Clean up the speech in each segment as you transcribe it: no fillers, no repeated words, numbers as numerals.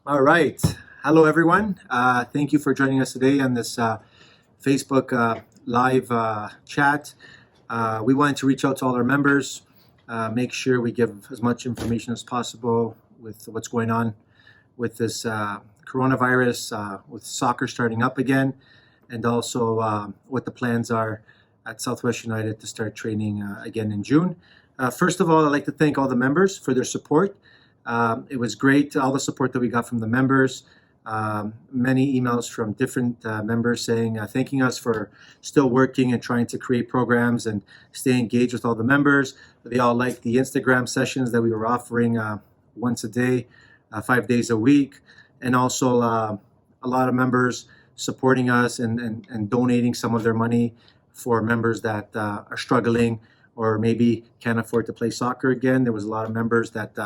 All right. Hello, everyone. Thank you for joining us today on this Facebook live chat. We wanted to reach out to all our members, make sure we give as much information as possible with what's going on with this coronavirus, with soccer starting up again, and also what the plans are at Southwest United to start training again in June. First of all, I'd like to thank all the members for their support. It was great, all the support that we got from the members. Many emails from different members saying, thanking us for still working and trying to create programs and stay engaged with all the members. They all liked the Instagram sessions that we were offering once a day, 5 days a week. And also a lot of members supporting us and donating some of their money for members that are struggling or maybe can't afford to play soccer again. There was a lot of members that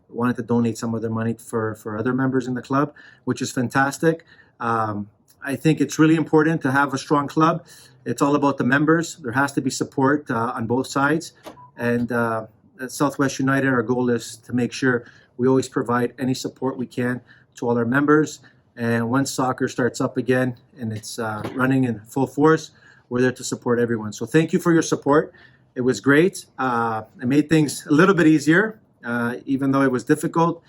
wanted to donate some of their money for other members in the club, which is fantastic. I think it's really important to have a strong club. It's all about the members. There has to be support on both sides. And at Southwest United, our goal is to make sure we always provide any support we can to all our members. And once soccer starts up again and it's running in full force, we're there to support everyone. So thank you for your support. It was great. It made things a little bit easier. Even though it was difficult,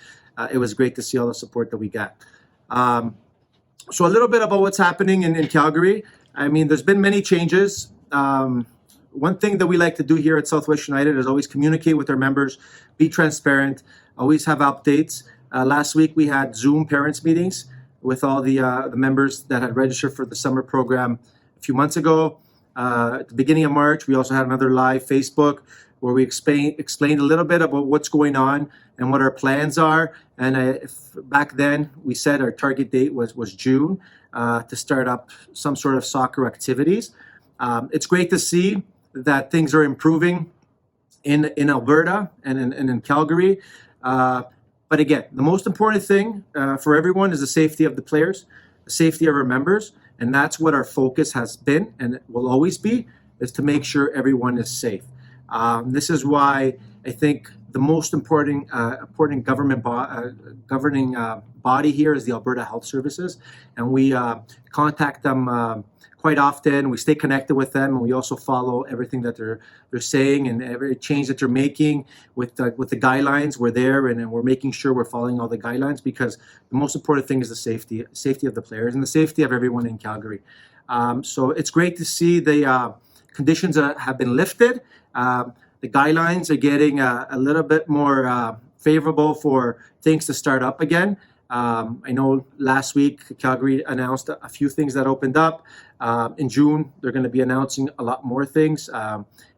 it was great to see all the support that we got. So a little bit about what's happening in Calgary. I mean, there's been many changes. One thing that we like to do here at Southwest United is always communicate with our members, be transparent, always have updates. Last week we had Zoom parents meetings with all the members that had registered for the summer program a few months ago. At the beginning of March, we also had another live Facebook where we explained a little bit about what's going on and what our plans are. And back then, we said our target date was June to start up some sort of soccer activities. It's great to see that things are improving in Alberta and in Calgary. But again, the most important thing for everyone is the safety of the players, the safety of our members. And that's what our focus has been and will always be, is to make sure everyone is safe. This is why I think the most important governing body here is the Alberta Health Services, and we contact them quite often. We stay connected with them, and we also follow everything that they're saying and every change that they're making with the guidelines. We're there, and we're making sure we're following all the guidelines, because the most important thing is the safety of the players and the safety of everyone in Calgary. So it's great to see the conditions have been lifted. The guidelines are getting a little bit more favorable for things to start up again. I know last week Calgary announced a few things that opened up. In June, they're going to be announcing a lot more things.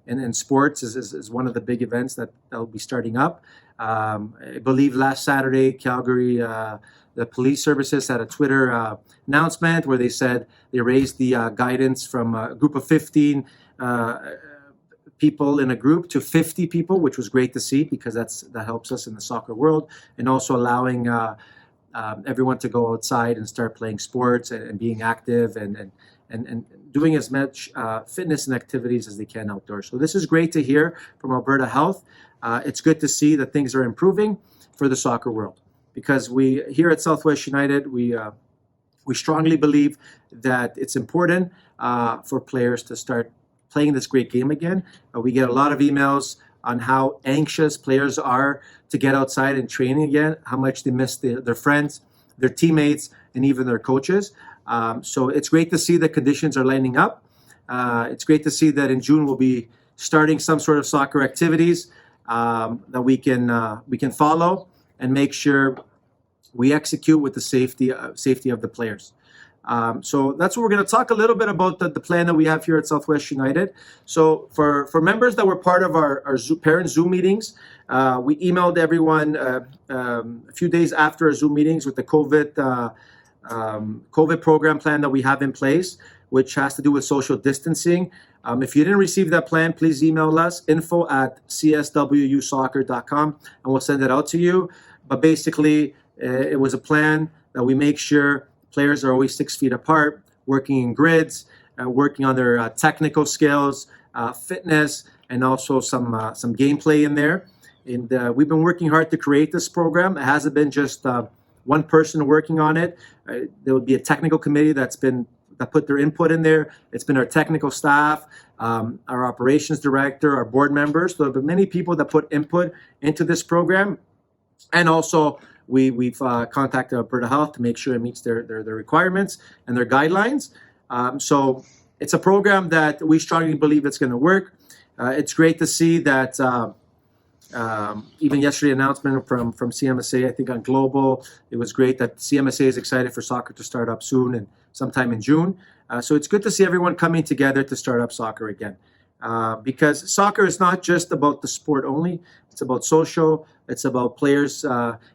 And sports is one of the big events that'll be starting up. I believe last Saturday, Calgary, the police services had a Twitter announcement where they said they raised the guidance from a group of 15 people in a group to 50 people, which was great to see, because that helps us in the soccer world, and also allowing everyone to go outside and start playing sports and being active and doing as much fitness and activities as they can outdoors. So this is great to hear from Alberta Health. It's good to see that things are improving for the soccer world, because we here at Southwest United, we strongly believe that it's important for players to start playing this great game again. We get a lot of emails on how anxious players are to get outside and training again, how much they miss their friends, their teammates, and even their coaches. So it's great to see the conditions are lining up. It's great to see that in June we'll be starting some sort of soccer activities that we can follow and make sure we execute with the safety of the players. So that's what we're going to talk a little bit about, the plan that we have here at Southwest United. So for members that were part of our parent Zoom meetings, we emailed everyone a few days after our Zoom meetings with the COVID program plan that we have in place, which has to do with social distancing. If you didn't receive that plan, please email us, info@cswusoccer.com, and we'll send it out to you. But basically, it was a plan that we make sure players are always 6 feet apart, working in grids, working on their technical skills, fitness, and also some gameplay in there. And we've been working hard to create this program. It hasn't been just one person working on it. There would be a technical committee that put their input in there. It's been our technical staff, our operations director, our board members. So there have been many people that put input into this program. And also, we've contacted Alberta Health to make sure it meets their requirements and their guidelines. So it's a program that we strongly believe it's going to work. It's great to see that even yesterday announcement from CMSA, I think on Global, it was great that CMSA is excited for soccer to start up soon and sometime in June. So it's good to see everyone coming together to start up soccer again. Because soccer is not just about the sport only. It's about social. It's about players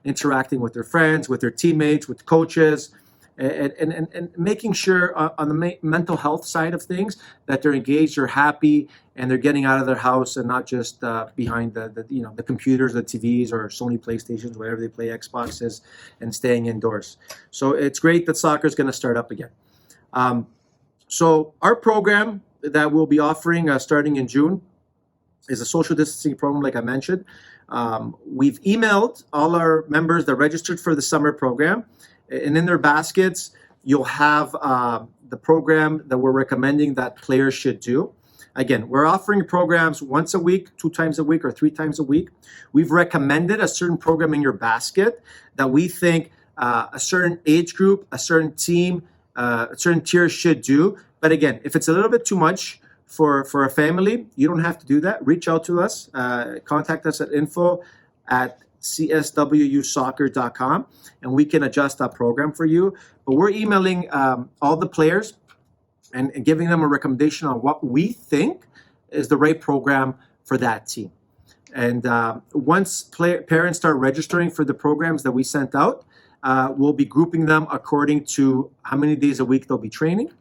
interacting with their friends, with their teammates, with coaches, and making sure on the mental health side of things that they're engaged, they're happy, and they're getting out of their house and not just behind the computers, the TVs, or Sony PlayStations, whatever they play, Xboxes, and staying indoors. So it's great that soccer is going to start up again. So our program that we'll be offering starting in June is a social distancing program, like I mentioned. We've emailed all our members that registered for the summer program, and in their baskets, you'll have the program that we're recommending that players should do. Again, we're offering programs once a week, 2 times a week, or 3 times a week. We've recommended a certain program in your basket that we think a certain age group, a certain team, a certain tier should do. But again, if it's a little bit too much for a family, you don't have to do that. Reach out to us. Contact us at info@cswusoccer.com, and we can adjust that program for you. But we're emailing all the players and giving them a recommendation on what we think is the right program for that team. And once parents start registering for the programs that we sent out, we'll be grouping them according to how many days a week they'll be training,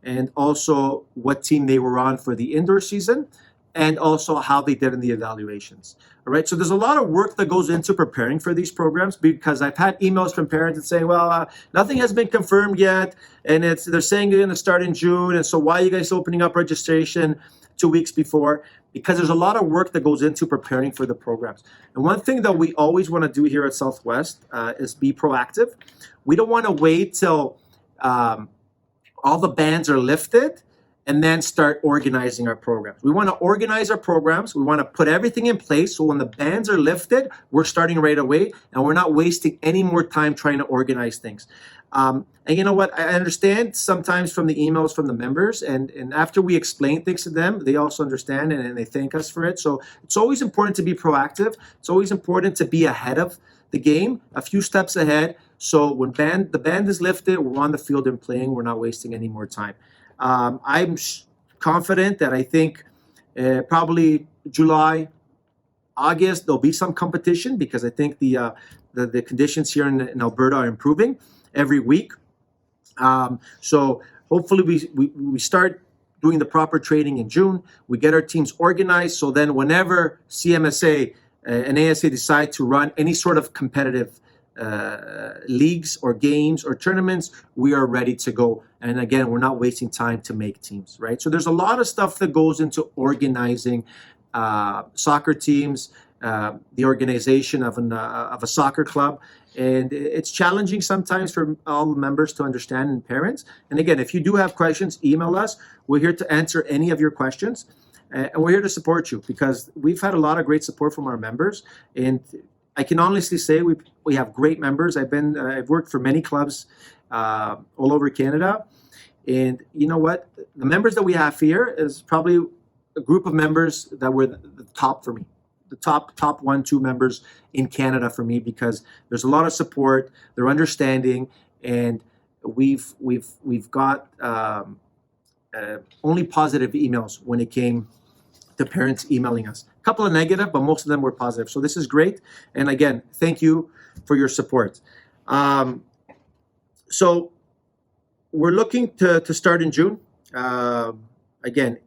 and also what team they were on for the indoor season, and also how they did in the evaluations. All right, so there's a lot of work that goes into preparing for these programs, because I've had emails from parents that say, well, nothing has been confirmed yet, and they're saying they're going to start in June, and so why are you guys opening up registration 2 weeks before? Because there's a lot of work that goes into preparing for the programs. And one thing that we always want to do here at Southwest is be proactive. We don't want to wait till all the bans are lifted and then start organizing our programs. We want to organize our programs. We want to put everything in place so when the bans are lifted, we're starting right away, and we're not wasting any more time trying to organize things. And you know what? I understand sometimes from the emails from the members, and after we explain things to them, they also understand and they thank us for it. So it's always important to be proactive. It's always important to be ahead of the game, a few steps ahead. So when the band is lifted, we're on the field and playing. We're not wasting any more time. I'm confident that I think probably July, August, there'll be some competition, because I think the conditions here in Alberta are improving every week. So hopefully we start doing the proper training in June. We get our teams organized, so then whenever CMSA and ASA decide to run any sort of competitive leagues or games or tournaments, we are ready to go. And again, we're not wasting time to make teams, right? So there's a lot of stuff that goes into organizing soccer teams, the organization of a soccer club. And it's challenging sometimes for all the members to understand, and parents. And again, if you do have questions, email us. We're here to answer any of your questions. And we're here to support you, because we've had a lot of great support from our members. And I can honestly say we have great members. I've worked for many clubs all over Canada. And you know what? The members that we have here is probably a group of members that were the top for me. The top 1-2 members in Canada for me, because there's a lot of support, they're understanding, and we've got only positive emails when it came to parents emailing us. A couple of negative, but most of them were positive. So this is great. And again, thank you for your support. So we're looking to start in June. Again,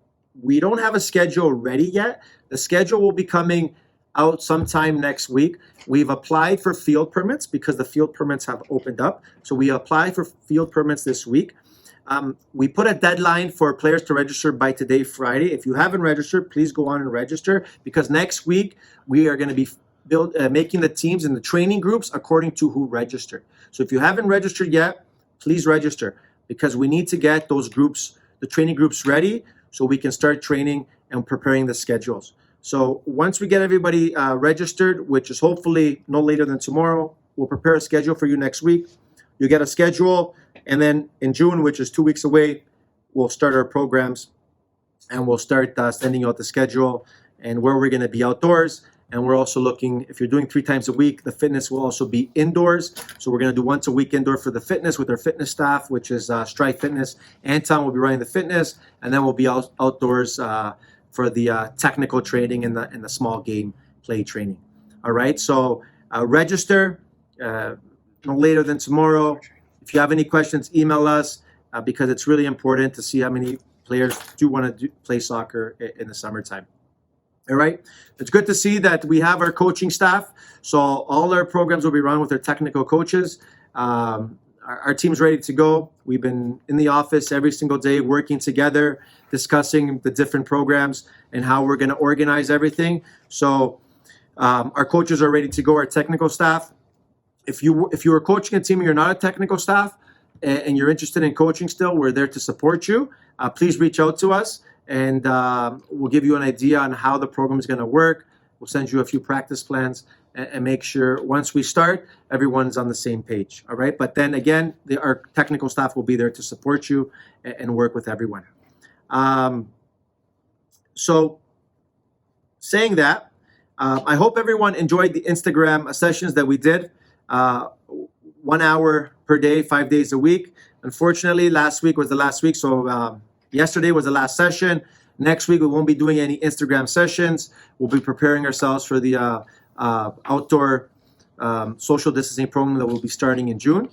we don't have a schedule ready yet. The schedule will be coming out sometime next week. We've applied for field permits because the field permits have opened up. So we applied for field permits this week. We put a deadline for players to register by today, Friday. If you haven't registered, please go on and register, because next week we are going to be making the teams in the training groups according to who registered. So if you haven't registered yet, please register, because we need to get those groups, the training groups, ready so we can start training and preparing the schedules. So once we get everybody registered, which is hopefully no later than tomorrow, we'll prepare a schedule for you next week. You get a schedule, and then in June, which is 2 weeks away, we'll start our programs, and we'll start sending out the schedule and where we're going to be outdoors. And we're also looking, if you're doing 3 times a week, the fitness will also be indoors. So we're going to do once a week indoor for the fitness with our fitness staff, which is Strive Fitness. Anton will be running the fitness, and then we'll be outdoors for the technical training and the small game play training. All right, so register no later than tomorrow. If you have any questions, email us because it's really important to see how many players do want to play soccer in the summertime. All right, it's good to see that we have our coaching staff. So all our programs will be run with our technical coaches. Our team's ready to go. We've been in the office every single day working together, discussing the different programs and how we're going to organize everything. So our coaches are ready to go, our technical staff. If you are coaching a team and you're not a technical staff and you're interested in coaching still, we're there to support you. Please reach out to us, and we'll give you an idea on how the program is going to work. We'll send you a few practice plans and make sure once we start, everyone's on the same page. All right. But then again, our technical staff will be there to support you and work with everyone. So saying that, I hope everyone enjoyed the Instagram sessions that we did. 1 hour per day, 5 days a week. Unfortunately, last week was the last week. So yesterday was the last session. Next week, we won't be doing any Instagram sessions. We'll be preparing ourselves for the outdoor social distancing program that will be starting in June.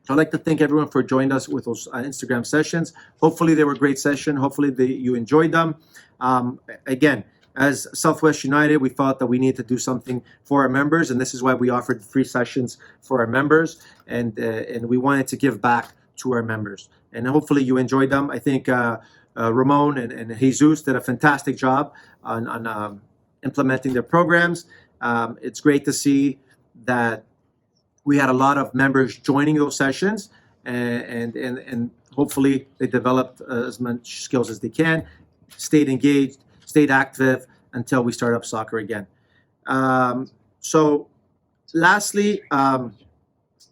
So I'd like to thank everyone for joining us with those Instagram sessions. Hopefully they were a great session. Hopefully you enjoyed them. Again, as Southwest United, we thought that we needed to do something for our members, and this is why we offered 3 sessions for our members, and we wanted to give back to our members. And hopefully you enjoyed them. I think Ramon and Jesus did a fantastic job on implementing their programs. It's great to see that we had a lot of members joining those sessions, and hopefully they developed as much skills as they can, stayed engaged, stayed active until we start up soccer again. So lastly,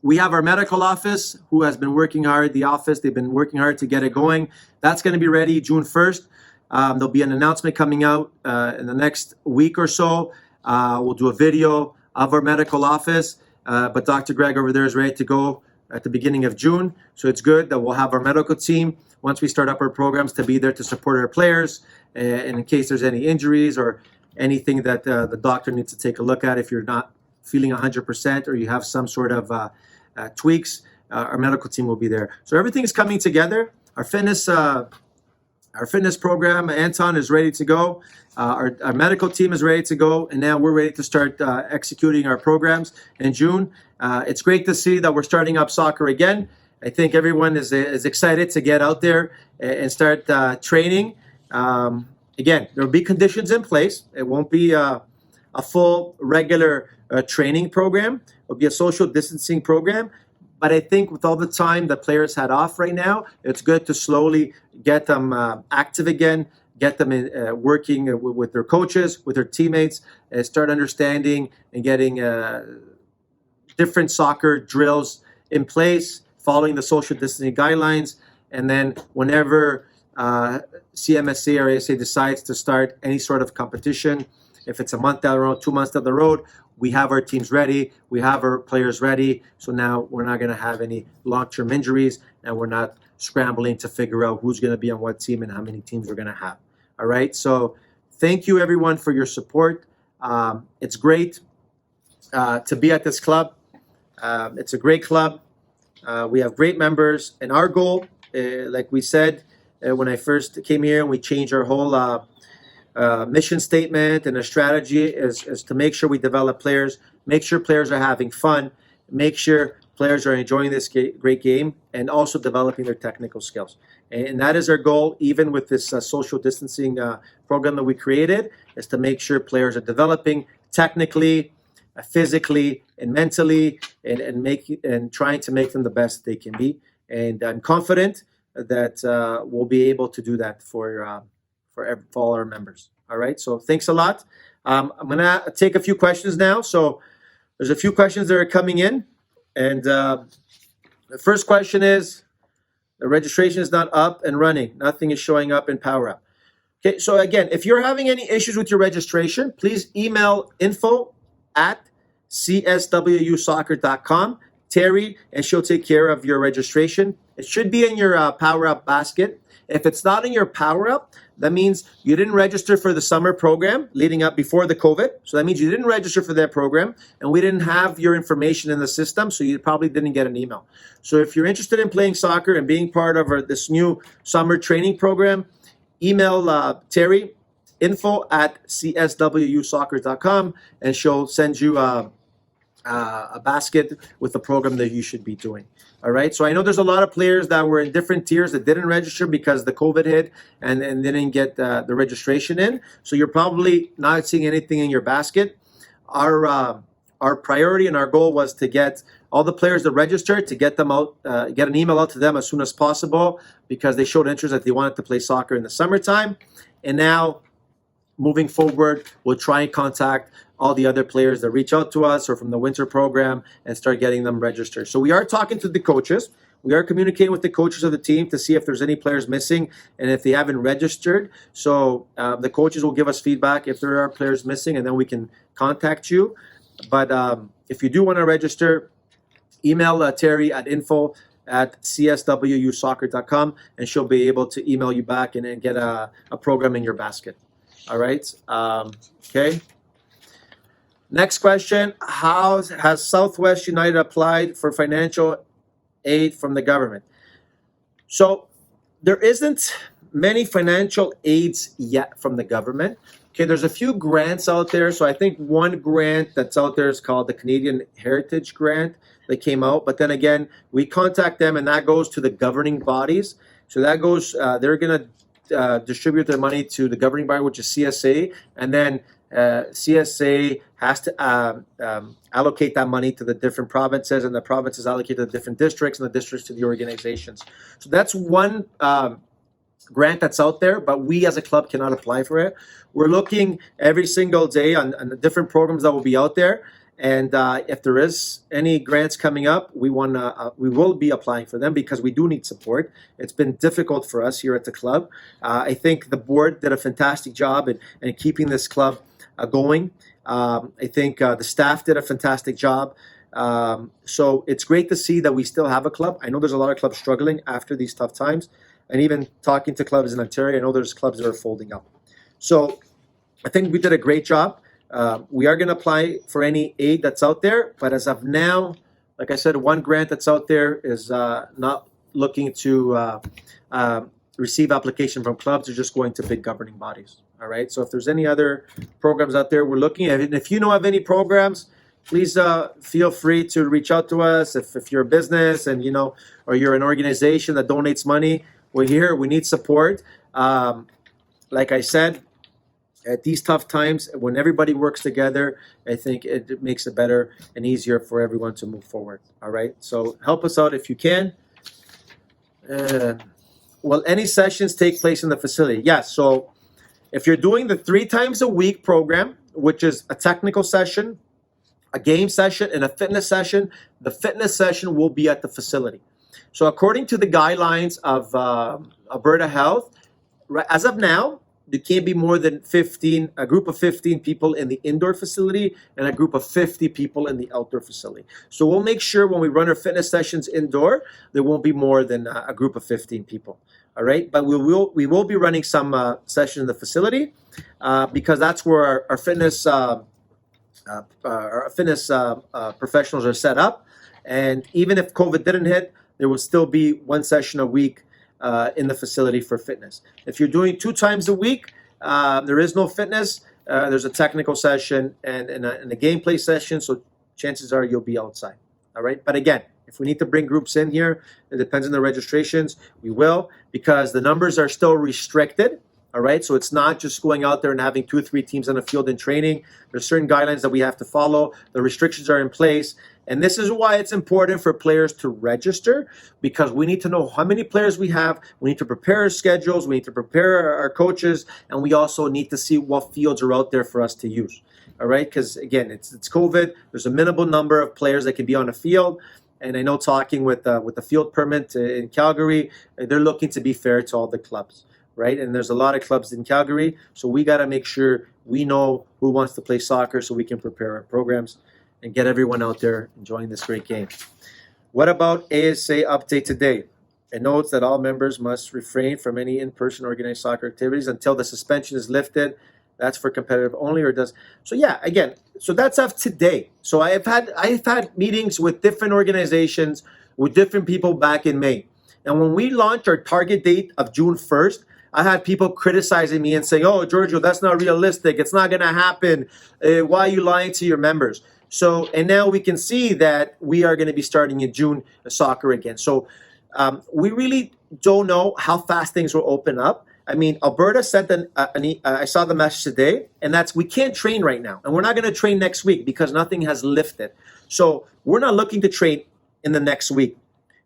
we have our medical office who has been working hard. They've been working hard to get it going. That's going to be ready June 1st. There'll be an announcement coming out in the next week or so. We'll do a video of our medical office, but Dr. Greg over there is ready to go at the beginning of June. So it's good that we'll have our medical team, once we start up our programs, to be there to support our players, and in case there's any injuries or anything that the doctor needs to take a look at. If you're not feeling 100% or you have some sort of tweaks, our medical team will be there. So everything is coming together. Our fitness program, Anton, is ready to go. Our medical team is ready to go, and now we're ready to start executing our programs in June. It's great to see that we're starting up soccer again. I think everyone is excited to get out there and start training. Again, there will be conditions in place. It won't be a full regular training program. It'll be a social distancing program. But I think with all the time that players had off right now, it's good to slowly get them active again, get them working with their coaches, with their teammates, and start understanding and getting different soccer drills in place, following the social distancing guidelines. And then whenever CMSA or ASA decides to start any sort of competition, if it's a month down the road, 2 months down the road, we have our teams ready, we have our players ready. So now we're not going to have any long-term injuries, and we're not scrambling to figure out who's going to be on what team and how many teams we're going to have. All right, so thank you everyone for your support. It's great to be at this club. It's a great club. We have great members, and our goal, like we said when I first came here and we changed our whole mission statement and a strategy is to make sure we develop players, make sure players are having fun, make sure players are enjoying this great game, and also developing their technical skills. And that is our goal, even with this social distancing program that we created, is to make sure players are developing technically, physically and mentally, and trying to make them the best they can be. And I'm confident that we'll be able to do that for all our members. All right. So thanks a lot. I'm gonna take a few questions now. So there's a few questions that are coming in, and the first question is: the registration is not up and running. Nothing is showing up in PowerUp. Okay, so again, if you're having any issues with your registration, please email info@cswusoccer.com, Terry, and she'll take care of your registration. It should be in your PowerUp basket. If it's not in your PowerUp, that means you didn't register for the summer program leading up before the COVID. So that means you didn't register for that program, and we didn't have your information in the system, so you probably didn't get an email. So if you're interested in playing soccer and being part of this new summer training program, email Terry, info@cswusoccer.com, and she'll send you a basket with the program that you should be doing. All right. So I know there's a lot of players that were in different tiers that didn't register because the COVID hit and didn't get the registration in. So you're probably not seeing anything in your basket. Our priority and our goal was to get all the players that registered, to get them out, get an email out to them as soon as possible, because they showed interest that they wanted to play soccer in the summertime. And now, moving forward, we'll try and contact all the other players that reach out to us or from the winter program and start getting them registered. So we are talking to the coaches. We are communicating with the coaches of the team to see if there's any players missing and if they haven't registered. So the coaches will give us feedback if there are players missing, and then we can contact you. But if you do want to register, email Terry at info@cswusoccer.com, and she'll be able to email you back and get a program in your basket. All right. Okay. Next question: how has Southwest United applied for financial aid from the government? So there isn't many financial aids yet from the government. Okay, there's a few grants out there. So I think one grant that's out there is called the Canadian Heritage Grant that came out. But then again, we contact them, and that goes to the governing bodies. So that goes, they're going to distribute their money to the governing body, which is CSA, and then CSA has to allocate that money to the different provinces, and the provinces allocate to the different districts, and the districts to the organizations. So that's one grant that's out there, but we as a club cannot apply for it. We're looking every single day on the different programs that will be out there, and if there is any grants coming up, we will be applying for them because we do need support. It's been difficult for us here at the club. I think the board did a fantastic job in keeping this club going. I think the staff did a fantastic job. So it's great to see that we still have a club. I know there's a lot of clubs struggling after these tough times, and even talking to clubs in Ontario, I know there's clubs that are folding up. So I think we did a great job. We are going to apply for any aid that's out there, but as of now, like I said, one grant that's out there is not looking to receive application from clubs. They're just going to big governing bodies. All right. So if there's any other programs out there, we're looking at it. And if you know of any programs, please feel free to reach out to us. If you're a business and or you're an organization that donates money, we're here. We need support. Like I said, at these tough times, when everybody works together, I think it makes it better and easier for everyone to move forward. All right. So help us out if you can. Will any sessions take place in the facility? Yes. So if you're doing the 3 times a week program, which is a technical session, a game session, and a fitness session, the fitness session will be at the facility. So according to the guidelines of Alberta Health, as of now, there can't be more than a group of 15 people in the indoor facility and a group of 50 people in the outdoor facility. So we'll make sure when we run our fitness sessions indoor, there won't be more than a group of 15 people. All right, but we will be running some sessions in the facility because that's where our fitness professionals are set up. And even if COVID didn't hit, there will still be one session a week in the facility for fitness. If you're doing 2 times a week, there is no fitness. There's a technical session and a gameplay session, so chances are you'll be outside. All right, but again, if we need to bring groups in here, it depends on the registrations. We will, because the numbers are still restricted. All right, so it's not just going out there and having 2 or 3 teams on the field and training. There's certain guidelines that we have to follow. The restrictions are in place. And this is why it's important for players to register, because we need to know how many players we have. We need to prepare our schedules. We need to prepare our coaches. And we also need to see what fields are out there for us to use. All right, because again, it's COVID. There's a minimal number of players that can be on a field. And I know talking with the field permit in Calgary, they're looking to be fair to all the clubs, right? And there's a lot of clubs in Calgary. So we got to make sure we know who wants to play soccer so we can prepare our programs and get everyone out there enjoying this great game. What about ASA update today? It notes that all members must refrain from any in-person organized soccer activities until the suspension is lifted. That's for competitive only, or does so? Yeah, again, so that's of today. So I've had meetings with different organizations, with different people back in May. And when we launched our target date of June 1st, I had people criticizing me and saying, "Oh, Giorgio, that's not realistic. It's not going to happen. Why are you lying to your members?" So, and now we can see that we are going to be starting in June soccer again. So we really don't know how fast things will open up. I mean, Alberta said that, I saw the message today, and that's we can't train right now. And we're not going to train next week because nothing has lifted. So we're not looking to train in the next week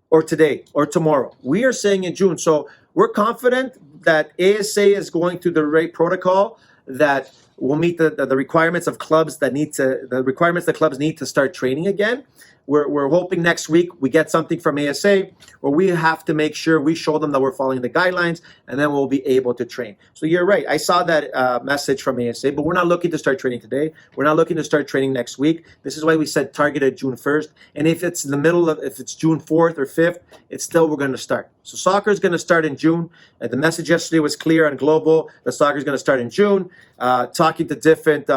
or today or tomorrow. We are saying in June. So we're confident that ASA is going through the right protocol that will meet the requirements of clubs that clubs need to start training again. We're hoping next week we get something from ASA where we have to make sure we show them that we're following the guidelines, and then we'll be able to train. So you're right. I saw that message from ASA, but we're not looking to start training today. We're not looking to start training next week. This is why we said targeted June 1st. And if it's in the middle of, if it's June 4th or 5th, it's still we're going to start. So soccer is going to start in June. The message yesterday was clear on Global that soccer is going to start in June. Talking to different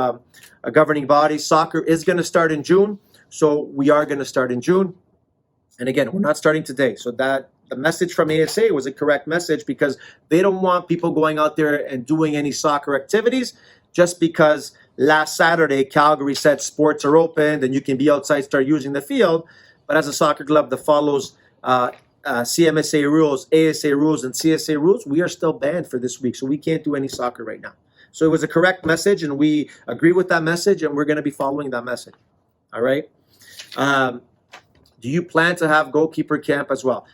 governing bodies, soccer is going to start in June. So we are going to start in June. And again, we're not starting today. So that the message from ASA was a correct message, because they don't want people going out there and doing any soccer activities just because last Saturday Calgary said sports are open and you can be outside, start using the field. But as a soccer club that follows CMSA rules, ASA rules, and CSA rules, we are still banned for this week. So we can't do any soccer right now. So it was a correct message, and we agree with that message, and we're going to be following that message. All right. Do you plan to have goalkeeper camp as well?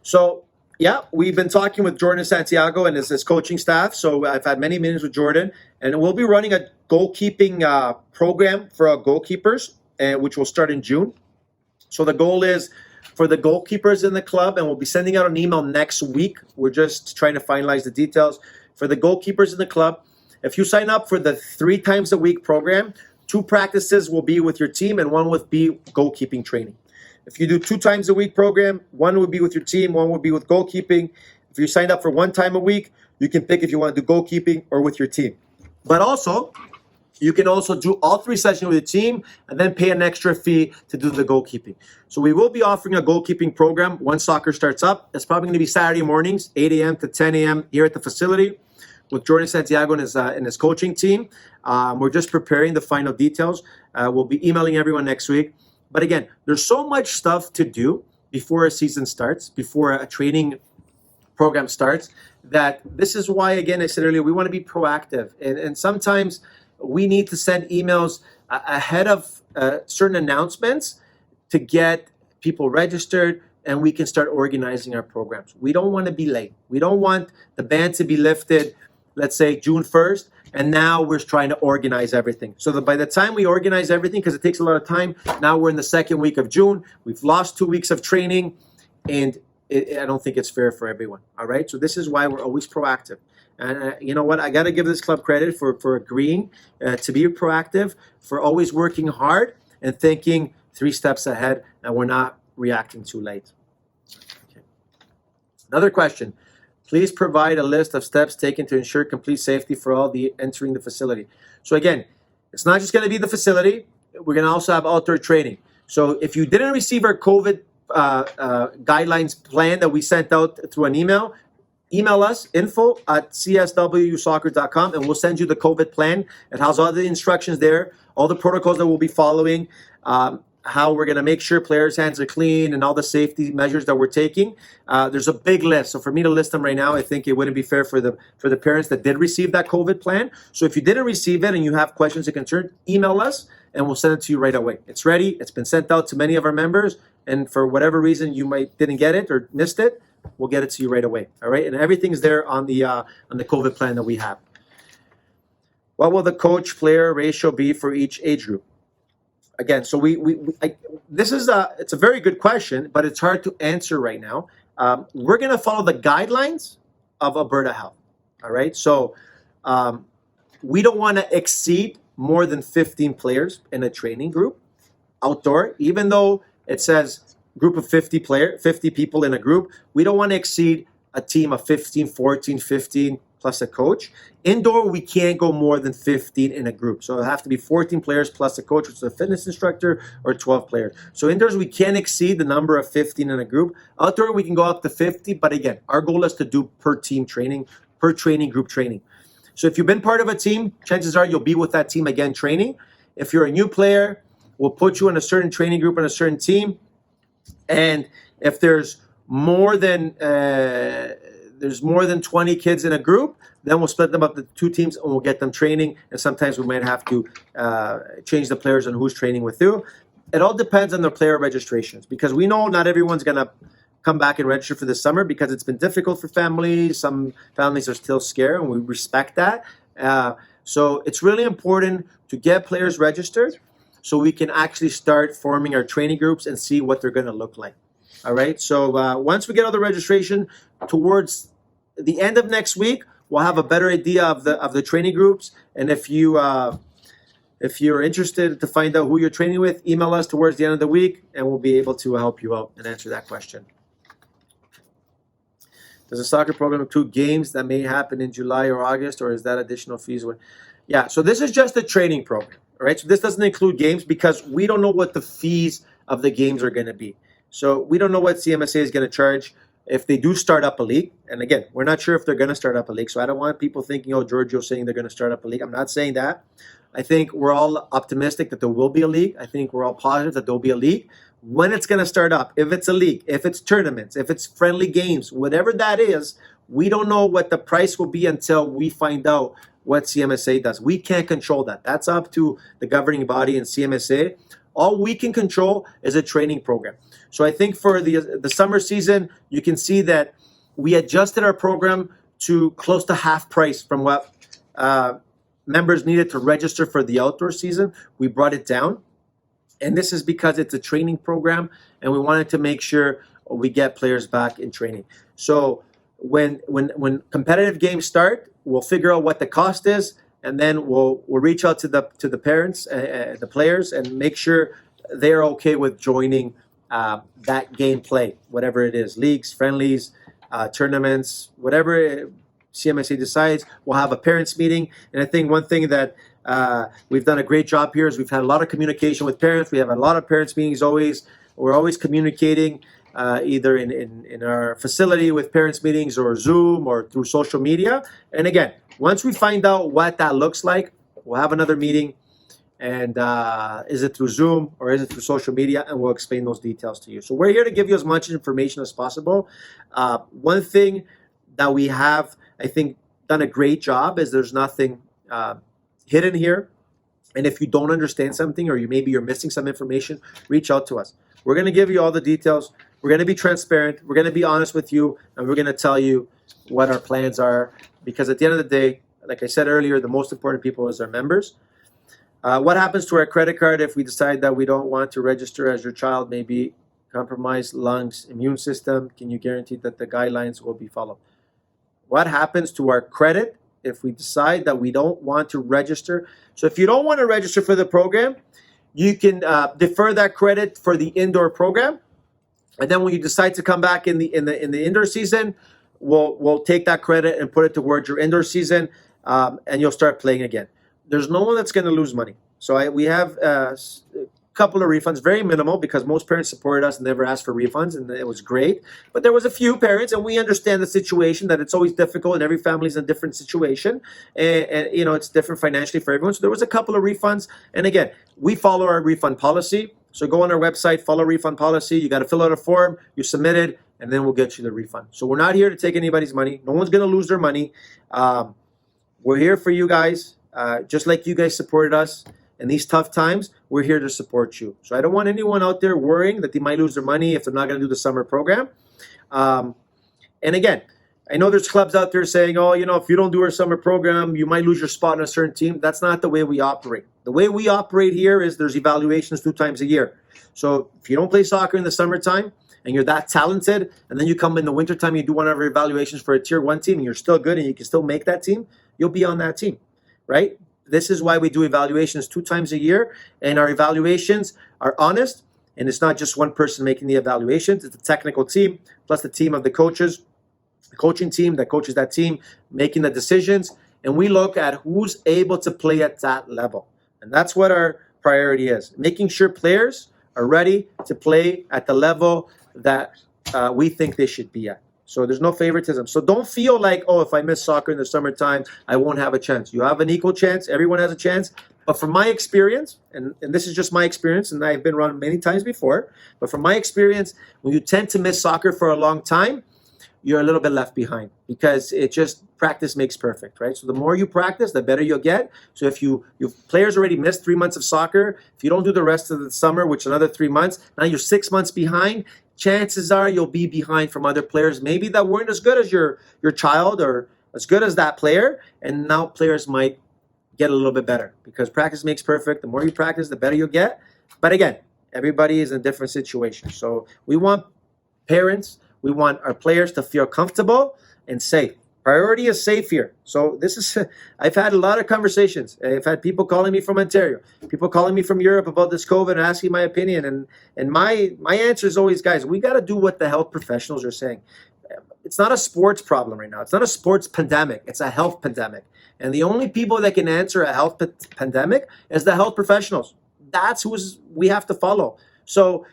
So, yeah, we've been talking with Jordan Santiago and his coaching staff. So I've had many meetings with Jordan, and we'll be running a goalkeeping program for our goalkeepers, which will start in June. So the goal is for the goalkeepers in the club, and we'll be sending out an email next week. We're just trying to finalize the details. For the goalkeepers in the club, if you sign up for the 3 times a week program, 2 practices will be with your team and 1 will be goalkeeping training. If you do 2 times a week program, 1 will be with your team, 1 will be with goalkeeping. If you signed up for 1 time a week, you can pick if you want to do goalkeeping or with your team. But also, you can also do all 3 sessions with your team and then pay an extra fee to do the goalkeeping. So we will be offering a goalkeeping program once soccer starts up. It's probably going to be Saturday mornings, 8 a.m. to 10 a.m. here at the facility with Jordan Santiago and his coaching team. We're just preparing the final details. We'll be emailing everyone next week. But again, there's so much stuff to do before a season starts, before a training program starts, that this is why, again, I said earlier, we want to be proactive. And sometimes we need to send emails ahead of certain announcements to get people registered, and we can start organizing our programs. We don't want to be late. We don't want the ban to be lifted, let's say June 1st, and now we're trying to organize everything. So that by the time we organize everything, because it takes a lot of time, now we're in the 2nd week of June. We've lost 2 weeks of training, and I don't think it's fair for everyone. All right? So this is why we're always proactive. And you know what? I got to give this club credit for agreeing to be proactive, for always working hard and thinking 3 steps ahead, and we're not reacting too late. Okay. Another question. Please provide a list of steps taken to ensure complete safety for all the entering the facility. So again, it's not just going to be the facility. We're going to also have outdoor training. So if you didn't receive our COVID guidelines plan that we sent out through an email, email us, info@cswsoccer.com, and we'll send you the COVID plan. It has all the instructions there, all the protocols that we'll be following. how we're going to make sure players' hands are clean and all the safety measures that we're taking. There's a big list. So for me to list them right now, I think it wouldn't be fair for the parents that did receive that COVID plan. So if you didn't receive it and you have questions or concerns, email us and we'll send it to you right away. It's ready. It's been sent out to many of our members. And for whatever reason you didn't get it or missed it, we'll get it to you right away. All right. And everything's there on the COVID plan that we have. What will the coach player ratio be for each age group? Again, so it's a very good question, but it's hard to answer right now. We're going to follow the guidelines of Alberta Health. All right. So we don't want to exceed more than 15 players in a training group outdoor, even though it says group of 50 people in a group. We don't want to exceed a team of 15, 14, 15 plus a coach. Indoor, we can't go more than 15 in a group. So it'll have to be 14 players plus a coach, which is a fitness instructor, or 12 players. So indoors, we can't exceed the number of 15 in a group. Outdoor, we can go up to 50. But again, our goal is to do per training group training. So if you've been part of a team, chances are you'll be with that team again training. If you're a new player, we'll put you in a certain training group and a certain team. And if there's more than 20 kids in a group, then we'll split them up to two teams and we'll get them training. And sometimes we might have to change the players on who's training with who. It all depends on the player registrations, because we know not everyone's going to come back and register for the summer because it's been difficult for families. Some families are still scared, and we respect that. So it's really important to get players registered so we can actually start forming our training groups and see what they're going to look like. All right. So once we get all the registration towards the end of next week, we'll have a better idea of the training groups. And if you're interested to find out who you're training with, email us towards the end of the week, and we'll be able to help you out and answer that question. Does the soccer program include games that may happen in July or August, or is that additional fees? Yeah, so this is just a training program, all right? So this doesn't include games because we don't know what the fees of the games are going to be. So we don't know what CMSA is going to charge if they do start up a league. And again, we're not sure if they're going to start up a league. So I don't want people thinking, oh, Giorgio's saying they're going to start up a league. I'm not saying that. I think we're all optimistic that there will be a league. I think we're all positive that there will be a league. When it's going to start up, if it's a league, if it's tournaments, if it's friendly games, whatever that is, we don't know what the price will be until we find out what CMSA does. We can't control that. That's up to the governing body and CMSA. All we can control is a training program. So I think for the summer season, you can see that we adjusted our program to close to half price from what members needed to register for the outdoor season. We brought it down. And this is because it's a training program, and we wanted to make sure we get players back in training. So when competitive games start, we'll figure out what the cost is, and then we'll reach out to the parents, the players, and make sure they're okay with joining that game play, whatever it is, leagues, friendlies, tournaments, whatever CMSA decides. We'll have a parents meeting, and I think one thing that we've done a great job here is we've had a lot of communication with parents. We have a lot of parents meetings always. We're always communicating either in our facility with parents meetings or Zoom or through social media. And again, once we find out what that looks like, we'll have another meeting. And is it through Zoom or is it through social media? And we'll explain those details to you. So we're here to give you as much information as possible. One thing that we have, I think, done a great job is there's nothing hidden here. And if you don't understand something, or maybe you're missing some information, reach out to us. We're going to give you all the details. We're going to be transparent. We're going to be honest with you, and we're going to tell you what our plans are. Because at the end of the day, like I said earlier, the most important people is our members. What happens to our credit card if we decide that we don't want to register as your child may be compromised lungs, immune system? Can you guarantee that the guidelines will be followed? What happens to our credit if we decide that we don't want to register? So if you don't want to register for the program, you can defer that credit for the indoor program, and then when you decide to come back in the indoor season, we'll take that credit and put it towards your indoor season, and you'll start playing again. There's no one that's going to lose money. So we have a couple of refunds, very minimal, because most parents supported us and never asked for refunds, and it was great. But there was a few parents, and we understand the situation, that it's always difficult, and every family's in a different situation, and it's different financially for everyone. So there was a couple of refunds, and again, we follow our refund policy. So go on our website, follow refund policy. You got to fill out a form, you submit it, and then we'll get you the refund. So we're not here to take anybody's money. No one's going to lose their money. We're here for you guys, just like you guys supported us in these tough times. We're here to support you. So I don't want anyone out there worrying that they might lose their money if they're not going to do the summer program. And again, I know there's clubs out there saying, oh, if you don't do our summer program, you might lose your spot on a certain team. That's not the way we operate. The way we operate here is there's evaluations 2 times a year. So if you don't play soccer in the summertime and you're that talented, and then you come in the wintertime, you do one of our evaluations for a tier 1 team, and you're still good and you can still make that team, you'll be on that team, right? This is why we do evaluations 2 times a year, and our evaluations are honest, and it's not just one person making the evaluations. It's the technical team plus the team of the coaches, the coaching team that coaches that team, making the decisions, and we look at who's able to play at that level. And that's what our priority is, making sure players are ready to play at the level that we think they should be at. So there's no favoritism. So don't feel like, oh, if I miss soccer in the summertime, I won't have a chance. You have an equal chance. Everyone has a chance. But from my experience, and this is just my experience, and I've been around many times before, but from my experience, when you tend to miss soccer for a long time, you're a little bit left behind, because it just, practice makes perfect, right? So the more you practice, the better you'll get. So if your players already missed 3 months of soccer, if you don't do the rest of the summer, which is another 3 months, now you're 6 months behind. Chances are you'll be behind from other players, maybe that weren't as good as your child or as good as that player, and now players might get a little bit better, because practice makes perfect. The more you practice, the better you'll get. But again, everybody is in a different situation. So we want parents, we want our players to feel comfortable and safe. Priority is safe here. So this is, I've had a lot of conversations. I've had people calling me from Ontario, people calling me from Europe about this COVID and asking my opinion. And my answer is always, guys, we got to do what the health professionals are saying. It's not a sports problem right now. It's not a sports pandemic. It's a health pandemic. And the only people that can answer a health pandemic is the health professionals. That's who we have to follow. So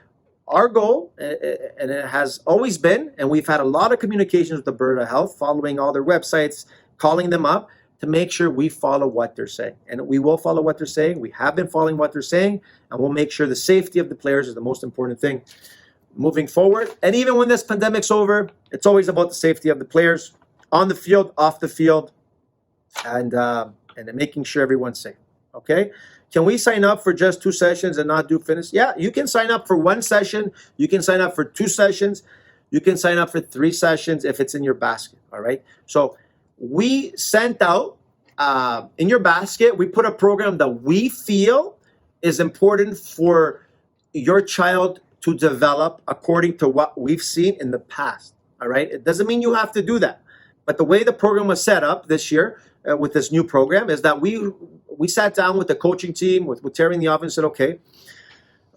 our goal, and it has always been, and we've had a lot of communications with Alberta Health, following all their websites, calling them up to make sure we follow what they're saying. And we will follow what they're saying. We have been following what they're saying, and we'll make sure the safety of the players is the most important thing moving forward. And even when this pandemic's over, it's always about the safety of the players on the field, off the field, and making sure everyone's safe. Okay? Can we sign up for just 2 sessions and not do fitness? Yeah, you can sign up for 1 session. You can sign up for 2 sessions. You can sign up for 3 sessions if it's in your basket, all right? So we sent out, in your basket, we put a program that we feel is important for your child to develop according to what we've seen in the past, all right? It doesn't mean you have to do that. But the way the program was set up this year with this new program is that we sat down with the coaching team, with Terry in the office, and said, okay,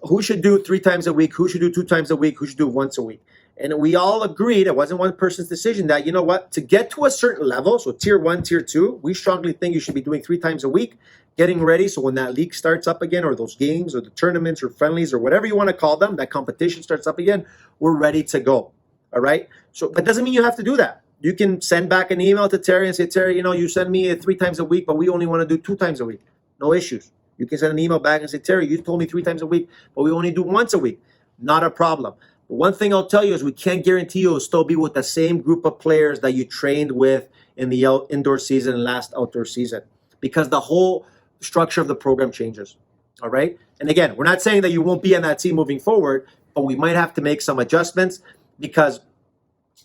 who should do 3 times a week? Who should do 2 times a week? Who should do once a week? And we all agreed, it wasn't one person's decision, that, you know what, to get to a certain level, so tier 1, tier 2, we strongly think you should be doing 3 times a week, getting ready, so when that league starts up again, or those games, or the tournaments, or friendlies, or whatever you want to call them, that competition starts up again, we're ready to go, all right? So, but doesn't mean you have to do that. You can send back an email to Terry and say, Terry, you send me 3 times a week, but we only want to do 2 times a week. No issues. You can send an email back and say, Terry, you told me 3 times a week, but we only do once a week. Not a problem. But one thing I'll tell you is we can't guarantee you'll still be with the same group of players that you trained with in the indoor season and last outdoor season, because the whole structure of the program changes. All right? And again, we're not saying that you won't be on that team moving forward, but we might have to make some adjustments, because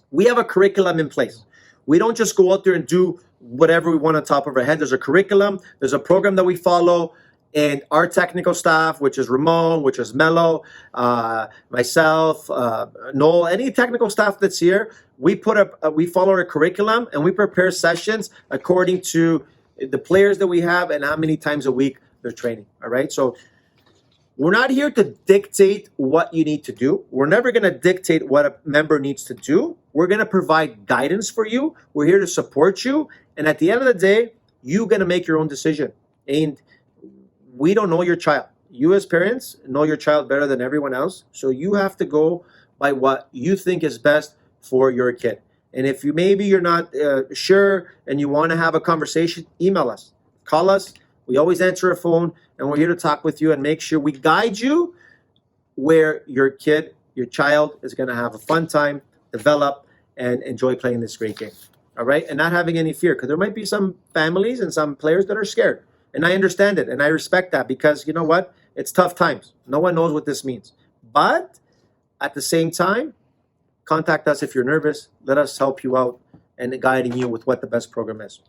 we have a curriculum in place. We don't just go out there and do whatever we want on top of our head. There's a curriculum, there's a program that we follow, and our technical staff, which is Ramon, which is Mello, myself, Noel, any technical staff that's here, we follow our curriculum, and we prepare sessions according to the players that we have and how many times a week they're training. All right, so we're not here to dictate what you need to do. We're never going to dictate what a member needs to do. We're going to provide guidance for you. We're here to support you. And at the end of the day, you're going to make your own decision. And we don't know your child. You as parents know your child better than everyone else. So you have to go by what you think is best for your kid. And if you're not sure and you want to have a conversation, email us, call us. We always answer a phone, and we're here to talk with you and make sure we guide you where your kid, your child is going to have a fun time, develop, and enjoy playing this great game. All right, and not having any fear, because there might be some families and some players that are scared, and I understand it, and I respect that, because you know what? It's tough times. No one knows what this means, but at the same time, contact us if you're nervous. Let us help you out and guiding you with what the best program is.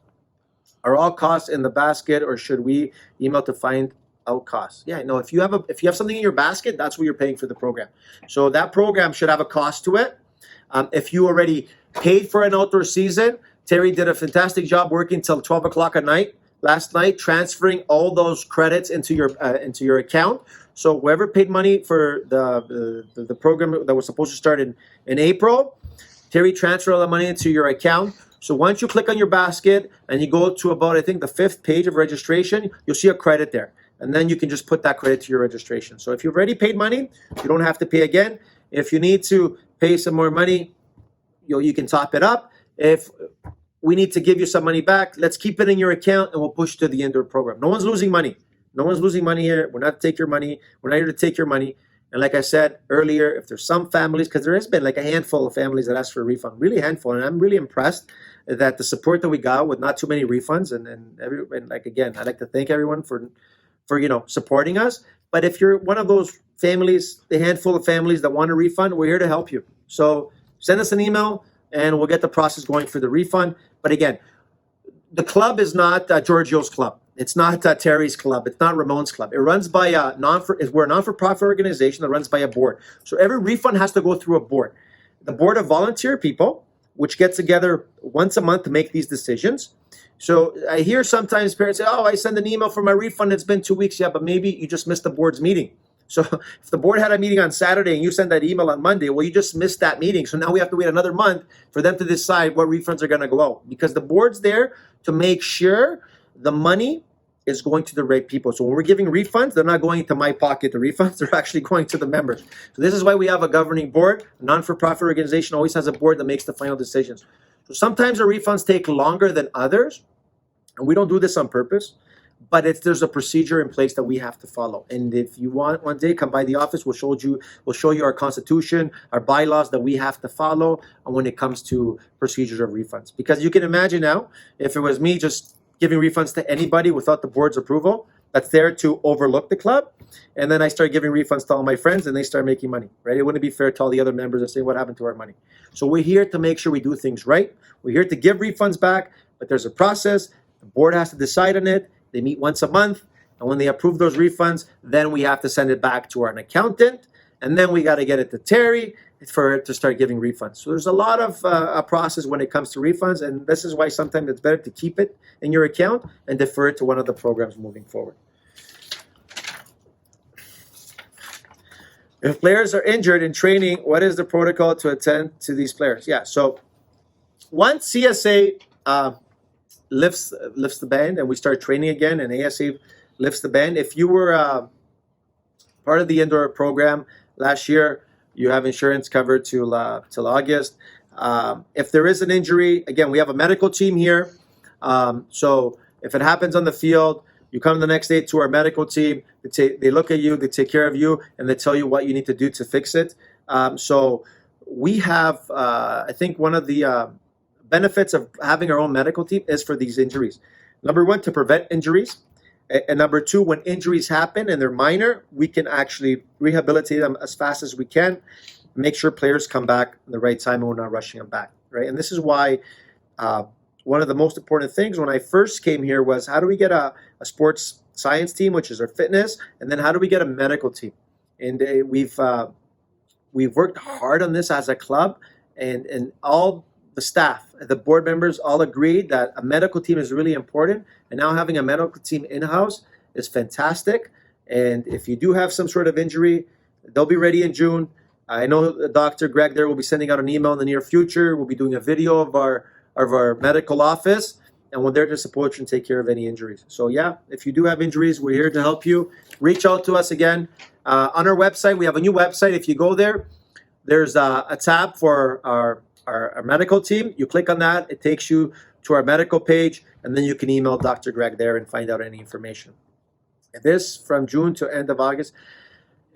Are all costs in the basket, or should we email to find out costs? Yeah, no. If you have something in your basket, that's what you're paying for the program. So that program should have a cost to it. If you already paid for an outdoor season, Terry did a fantastic job working till 12 o'clock at night last night, transferring all those credits into your account. So whoever paid money for the program that was supposed to start in April, Terry transferred all the money into your account. So once you click on your basket and you go to about, I think, the 5th page of registration, you'll see a credit there. And then you can just put that credit to your registration. So if you've already paid money, you don't have to pay again. If you need to pay some more money, you can top it up. If we need to give you some money back, let's keep it in your account and we'll push to the indoor program. No one's losing money. No one's losing money here. We're not to take your money. We're not here to take your money. And like I said earlier, if there's some families, because there has been like a handful of families that asked for a refund, really a handful, and I'm really impressed that the support that we got with not too many refunds, and like again, I'd like to thank everyone for supporting us. But if you're one of those families, the handful of families that want a refund, we're here to help you. So send us an email and we'll get the process going for the refund. But again, the club is not Giorgio's club. It's not Terry's club. It's not Ramon's club. It runs by we're a non-for-profit organization that runs by a board. So every refund has to go through a board. The board of volunteer people, which get together once a month to make these decisions. So I hear sometimes parents say, oh, I send an email for my refund. It's been 2 weeks. Yeah, but maybe you just missed the board's meeting. So if the board had a meeting on Saturday and you send that email on Monday, well, you just missed that meeting. So now we have to wait another month for them to decide what refunds are going to go out, because the board's there to make sure the money is going to the right people. So when we're giving refunds, they're not going to my pocket, the refunds, they're actually going to the members. So this is why we have a governing board. A non-for-profit organization always has a board that makes the final decisions. So sometimes the refunds take longer than others, and we don't do this on purpose, but there's a procedure in place that we have to follow. And if you want, one day, come by the office, we'll show you our constitution, our bylaws that we have to follow when it comes to procedures of refunds. Because you can imagine now, if it was me just giving refunds to anybody without the board's approval, that's there to overlook the club, and then I start giving refunds to all my friends and they start making money, right? It wouldn't be fair to all the other members and say, what happened to our money? So we're here to make sure we do things right. We're here to give refunds back, but there's a process. The board has to decide on it. They meet once a month, and when they approve those refunds, then we have to send it back to an accountant, and then we got to get it to Terry for it to start giving refunds. So there's a lot of a process when it comes to refunds, and this is why sometimes it's better to keep it in your account and defer it to one of the programs moving forward. If players are injured in training, what is the protocol to attend to these players? Yeah, so once CSA lifts the ban and we start training again, and ASA lifts the ban, if you were part of the indoor program last year, you have insurance covered till August. If there is an injury, again, we have a medical team here. So if it happens on the field, you come the next day to our medical team. They look at you, they take care of you, and they tell you what you need to do to fix it. So we have, I think one of the benefits of having our own medical team is for these injuries. Number one, to prevent injuries. And number two, when injuries happen and they're minor, we can actually rehabilitate them as fast as we can, make sure players come back at the right time and we're not rushing them back, right? And this is why one of the most important things when I first came here was, how do we get a sports science team, which is our fitness, and then how do we get a medical team? And we've worked hard on this as a club, and all the staff, the board members all agreed that a medical team is really important, and now having a medical team in-house is fantastic. And if you do have some sort of injury, they'll be ready in June. I know Dr. Greg there will be sending out an email in the near future. We'll be doing a video of our medical office, and we're there to support you and take care of any injuries. So yeah, if you do have injuries, we're here to help you. Reach out to us again. On our website, we have a new website. If you go there, there's a tab for our medical team. You click on that, it takes you to our medical page, and then you can email Dr. Greg there and find out any information. And this from June to end of August.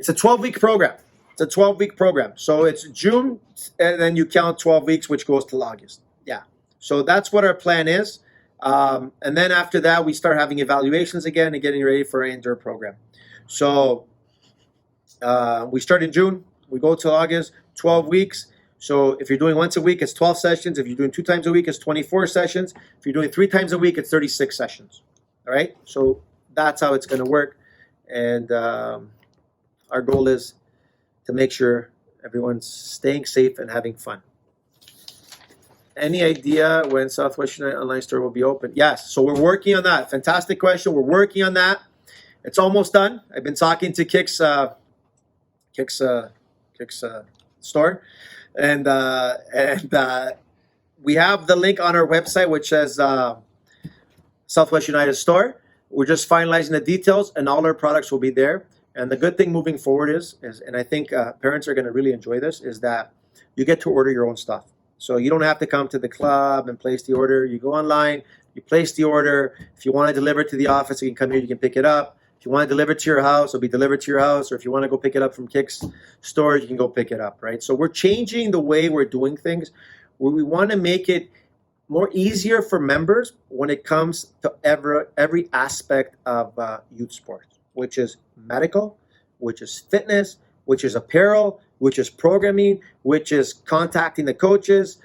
It's a 12-week program. It's a 12-week program. So it's June, and then you count 12 weeks, which goes till August. Yeah. So that's what our plan is. And then after that, we start having evaluations again and getting ready for our indoor program. So we start in June. We go till August, 12 weeks. So if you're doing once a week, it's 12 sessions. If you're doing 2 times a week, it's 24 sessions. If you're doing 3 times a week, it's 36 sessions. All right? So that's how it's going to work. And our goal is to make sure everyone's staying safe and having fun. Any idea when Southwest United online store will be open? Yes. So we're working on that. Fantastic question. We're working on that. It's almost done. I've been talking to Kick's store, and we have the link on our website which says Southwest United Store. We're just finalizing the details, and all our products will be there. And the good thing moving forward is and I think parents are going to really enjoy this, is that you get to order your own stuff. So you don't have to come to the club and place the order. You go online, you place the order. If you want to deliver it to the office, you can come here, you can pick it up. If you want to deliver it to your house, it'll be delivered to your house. Or if you want to go pick it up from Kick's store, you can go pick it up, right? So we're changing the way we're doing things, where we want to make it more easier for members when it comes to every aspect of youth sports, which is medical, which is fitness, which is apparel, which is programming, which is contacting the coaches,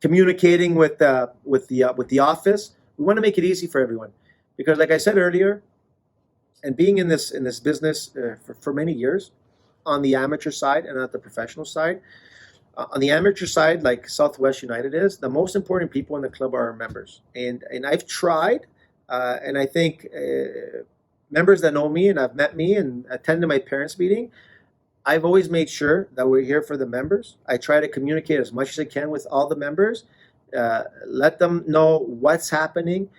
communicating with the office. We want to make it easy for everyone, because, like I said earlier, and being in this business for many years, on the amateur side and at the professional side, on the amateur side, like Southwest United is, the most important people in the club are our members. And I've tried, and I think members that know me and have met me and attended my parents' meeting, I've always made sure that we're here for the members. I try to communicate as much as I can with all the members, let them know what's happening,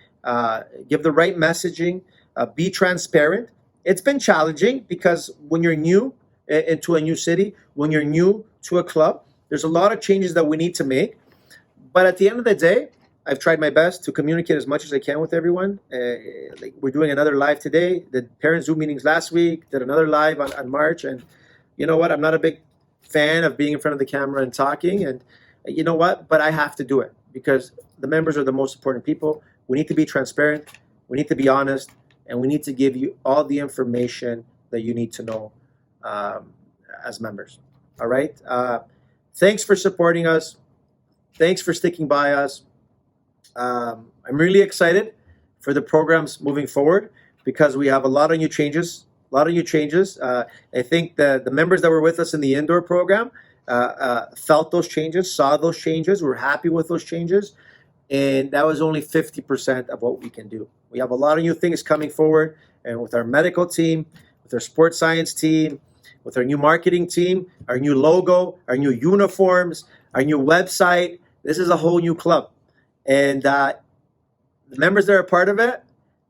give the right messaging, be transparent. It's been challenging because when you're new into a new city, when you're new to a club, there's a lot of changes that we need to make. But at the end of the day, I've tried my best to communicate as much as I can with everyone. Like we're doing another live today. Did parent Zoom meetings last week. Did another live on March. And you know what? I'm not a big fan of being in front of the camera and talking. And you know what? But I have to do it because the members are the most important people. We need to be transparent. We need to be honest. And we need to give you all the information that you need to know as members. All right? Thanks for supporting us. Thanks for sticking by us. I'm really excited for the programs moving forward because we have a lot of new changes. I think the members that were with us in the indoor program felt those changes, saw those changes, were happy with those changes, and that was only 50% of what we can do. We have a lot of new things coming forward, and with our medical team, with our sports science team, with our new marketing team, our new logo, our new uniforms, our new website. This is a whole new club. And the members that are part of it,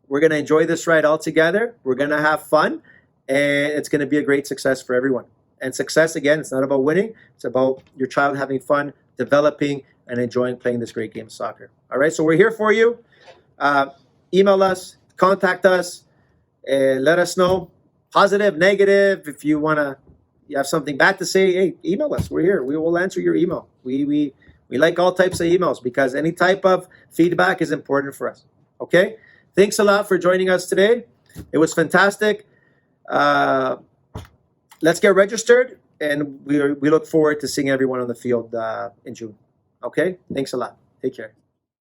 we're going to enjoy this ride all together. We're going to have fun, and it's going to be a great success for everyone. And success, again, it's not about winning. It's about your child having fun, developing, and enjoying playing this great game of soccer. All right, so we're here for you. Email us, contact us, and let us know. Positive, negative. If you have something bad to say, hey, email us. We're here. We will answer your email. We like all types of emails because any type of feedback is important for us. Okay? Thanks a lot for joining us today. It was fantastic. Let's get registered, and we look forward to seeing everyone on the field in June. Okay? Thanks a lot. Take care.